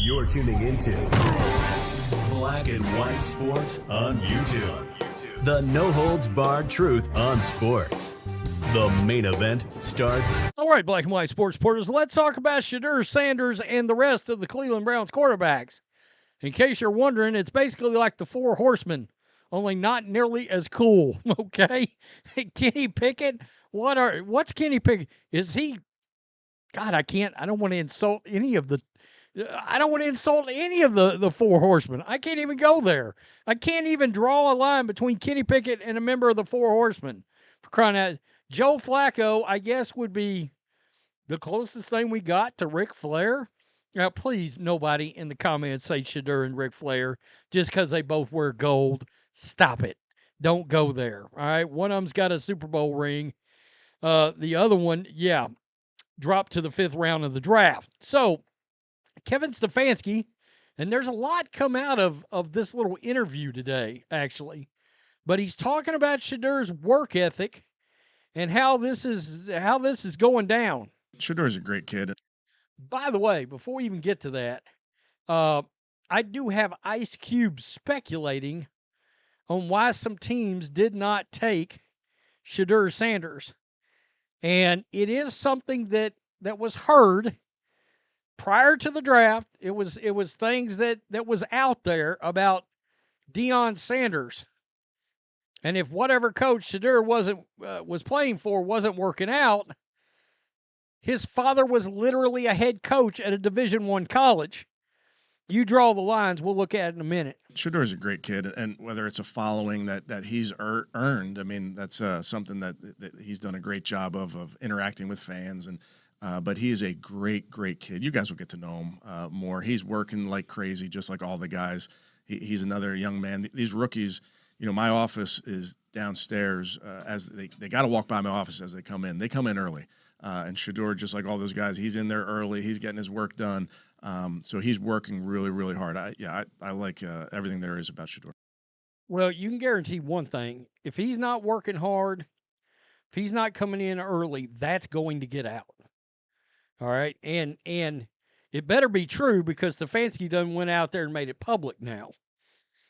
You're tuning into Black and White Sports on YouTube. The no-holds-barred truth on sports. The main event starts. All right, Black and White Sports supporters, let's talk about Shedeur Sanders and the rest of the Cleveland Browns quarterbacks. In case you're wondering, it's basically like the Four Horsemen, only not nearly as cool, okay? Kenny Pickett, what's Kenny Pickett? Is he, God, I don't want to insult any of the Four Horsemen. I can't even go there. I can't even draw a line between Kenny Pickett and a member of the Four Horsemen. For crying out, Joe Flacco, I guess, would be the closest thing we got to Ric Flair. Now, please, nobody in the comments say Shedeur and Ric Flair just because they both wear gold. Stop it. Don't go there, all right? One of them's got a Super Bowl ring. The other one, dropped to the 5th round of the draft. So, Kevin Stefanski, and there's a lot come out of this little interview today, actually. But he's talking about Shedeur's work ethic and how this is going down. Shedeur's a great kid. By the way, before we even get to that, I do have Ice Cube speculating on why some teams did not take Shedeur Sanders. And it is something that was heard prior to the draft. It was things that was out there about Deion Sanders. And if whatever coach Shedeur was playing for wasn't working out, his father was literally a head coach at a Division I college. You draw the lines. We'll look at it in a minute. Shedeur's a great kid, and whether it's a following that he's earned, I mean, that's something that he's done a great job of interacting with fans. And but he is a great kid. You guys will get to know him more. He's working like crazy, just like all the guys. He's another young man. These rookies, you know, my office is downstairs. As they got to walk by my office as they come in. They come in early. And Shedeur, just like all those guys, he's in there early. He's getting his work done. So he's working really hard. I like everything there is about Shedeur. Well, you can guarantee one thing. If he's not working hard, if he's not coming in early, that's going to get out. All right? And it better be true because Stefanski done went out there and made it public now.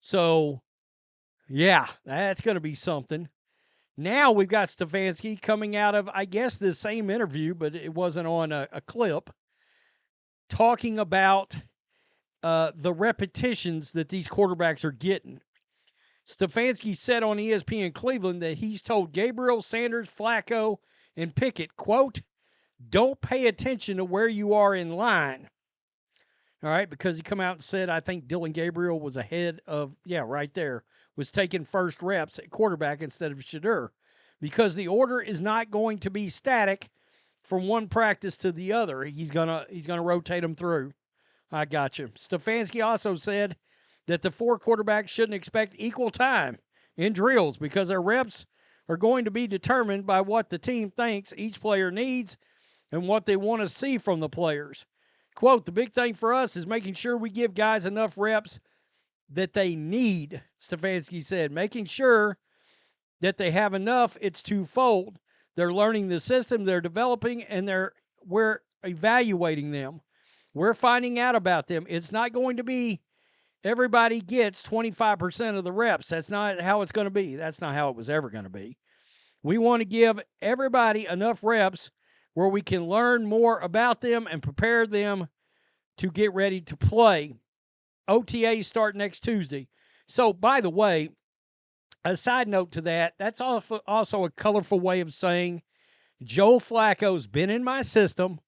So, yeah, that's going to be something. Now we've got Stefanski coming out of, I guess, the same interview, but it wasn't on a clip, talking about the repetitions that these quarterbacks are getting. Stefanski said on ESPN Cleveland that he's told Gabriel, Sanders, Flacco, and Pickett, quote, don't pay attention to where you are in line. All right, because he come out and said, I think Dylan Gabriel was ahead of, right there, was taking first reps at quarterback instead of Shedeur, because the order is not going to be static from one practice to the other. He's gonna rotate them through. I got you. Stefanski also said that the 4 quarterbacks shouldn't expect equal time in drills because their reps are going to be determined by what the team thinks each player needs and what they want to see from the players. Quote, the big thing for us is making sure we give guys enough reps that they need, Stefanski said. Making sure that they have enough, it's twofold. They're learning the system, they're developing, and we're evaluating them. We're finding out about them. It's not going to be everybody gets 25% of the reps. That's not how it's going to be. That's not how it was ever going to be. We want to give everybody enough reps where we can learn more about them and prepare them to get ready to play. OTAs start next Tuesday. So, by the way, a side note to that, that's also a colorful way of saying Joe Flacco's been in my system.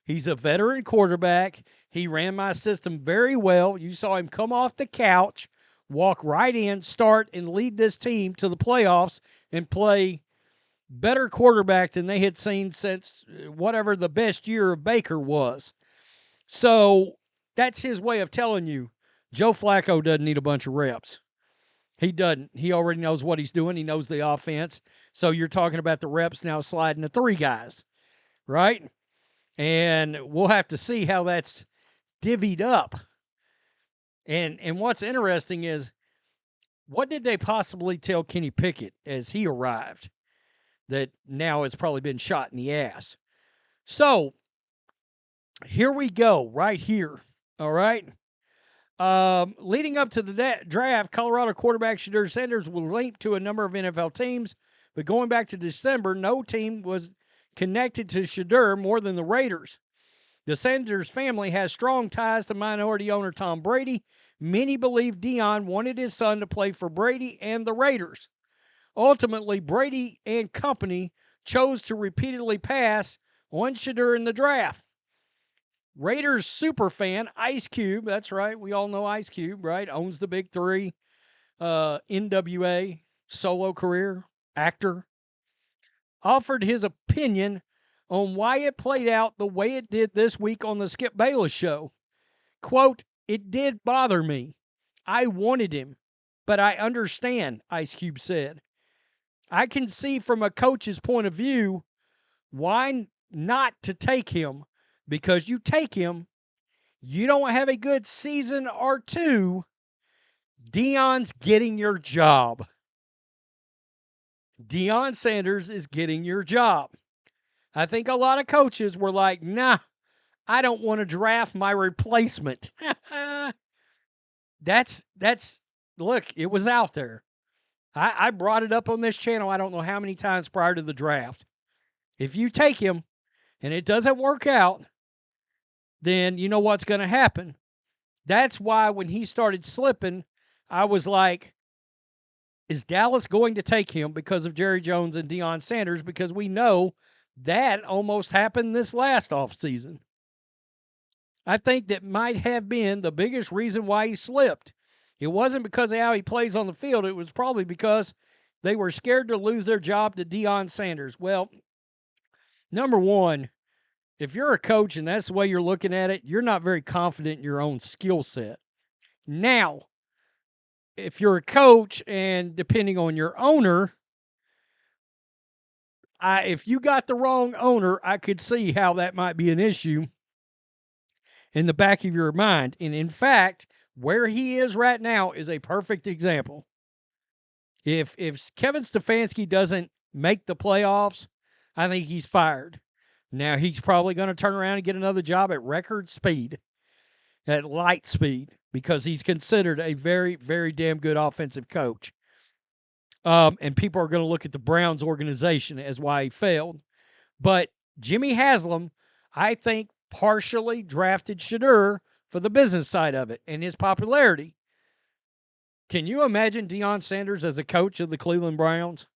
He's a veteran quarterback. He ran my system very well. You saw him come off the couch, walk right in, start, and lead this team to the playoffs and play better quarterback than they had seen since whatever the best year of Baker was. So that's his way of telling you Joe Flacco doesn't need a bunch of reps. He doesn't. He already knows what he's doing. He knows the offense. So you're talking about the reps now sliding to 3 guys, right? And we'll have to see how that's divvied up. And what's interesting is, what did they possibly tell Kenny Pickett as he arrived that now it's probably been shot in the ass? So here we go, right here. All right. Leading up to the draft, Colorado quarterback Shedeur Sanders was linked to a number of NFL teams, but going back to December, no team was connected to Shedeur more than the Raiders. The Sanders family has strong ties to minority owner Tom Brady. Many believe Deion wanted his son to play for Brady and the Raiders. Ultimately, Brady and company chose to repeatedly pass on Shedeur in the draft. Raiders superfan Ice Cube, that's right, we all know Ice Cube, right? Owns the Big Three, NWA, solo career, actor, offered his opinion on why it played out the way it did this week on the Skip Bayless show. Quote, "It did bother me. I wanted him, but I understand," Ice Cube said. "I can see from a coach's point of view why not to take him, because you take him, you don't have a good season or two, Deion's getting your job. Deion Sanders is getting your job." I think a lot of coaches were like, nah, I don't want to draft my replacement. That's look, it was out there. I brought it up on this channel I don't know how many times prior to the draft. If you take him and it doesn't work out, then you know what's going to happen. That's why when he started slipping, I was like, is Dallas going to take him because of Jerry Jones and Deion Sanders? Because we know that almost happened this last offseason. I think that might have been the biggest reason why he slipped. It wasn't because of how he plays on the field. It was probably because they were scared to lose their job to Deion Sanders. Well, number one, if you're a coach and that's the way you're looking at it, you're not very confident in your own skill set. Now, if you're a coach and depending on your owner, if you got the wrong owner, I could see how that might be an issue in the back of your mind. And in fact, where he is right now is a perfect example. If Kevin Stefanski doesn't make the playoffs, I think he's fired. Now, he's probably going to turn around and get another job at record speed, at light speed, because he's considered a very, very damn good offensive coach. And people are going to look at the Browns organization as why he failed. But Jimmy Haslam, I think, partially drafted Shedeur for the business side of it and his popularity. Can you imagine Deion Sanders as a coach of the Cleveland Browns?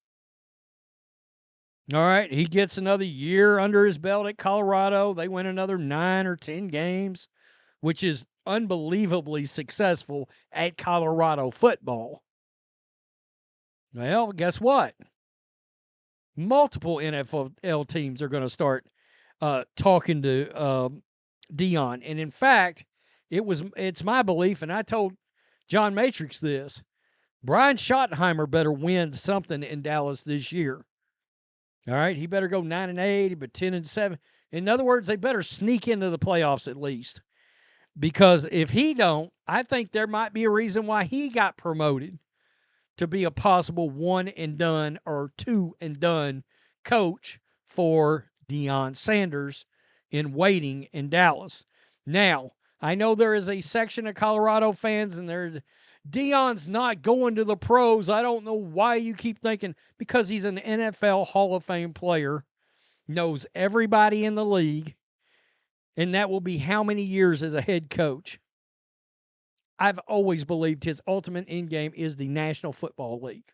All right, he gets another year under his belt at Colorado. They win another 9 or 10 games, which is unbelievably successful at Colorado football. Well, guess what? Multiple NFL teams are going to start talking to Deion. And in fact, it's my belief, and I told John Matrix this, Brian Schottenheimer better win something in Dallas this year. All right, he better go 9-8, but 10-7. In other words, they better sneak into the playoffs at least. Because if he don't, I think there might be a reason why he got promoted to be a possible one-and-done or two-and-done coach for Deion Sanders in waiting in Dallas. Now, I know there is a section of Colorado fans, and Deion's not going to the pros. I don't know why you keep thinking, because he's an NFL Hall of Fame player, knows everybody in the league, and that will be how many years as a head coach. I've always believed his ultimate end game is the National Football League.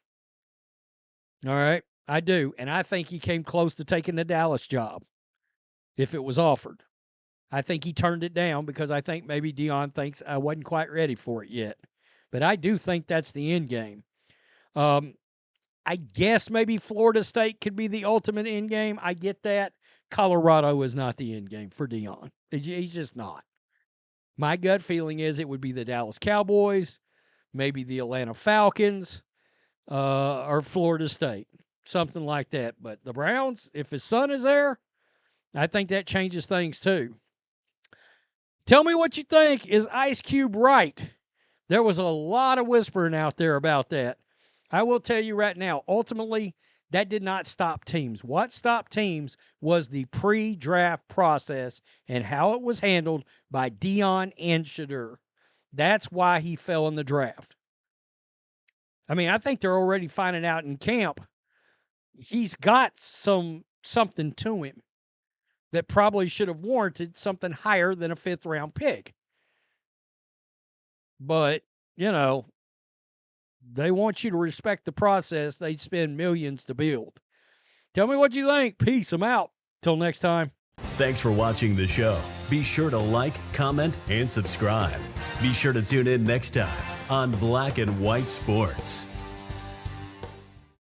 All right, I do, and I think he came close to taking the Dallas job if it was offered. I think he turned it down because I think maybe Deion thinks I wasn't quite ready for it yet. But I do think that's the end game. I guess maybe Florida State could be the ultimate end game. I get that. Colorado is not the end game for Deion. He's just not. My gut feeling is it would be the Dallas Cowboys, maybe the Atlanta Falcons, or Florida State, something like that. But the Browns, if his son is there, I think that changes things too. Tell me what you think. Is Ice Cube right? There was a lot of whispering out there about that. I will tell you right now, ultimately, that did not stop teams. What stopped teams was the pre-draft process and how it was handled by Deion and Shedeur. That's why he fell in the draft. I mean, I think they're already finding out in camp he's got something to him that probably should have warranted something higher than a 5th-round pick. But, you know, they want you to respect the process they spend millions to build. Tell me what you think. Peace. I'm out. Till next time. Thanks for watching the show. Be sure to like, comment, and subscribe. Be sure to tune in next time on Black and White Sports.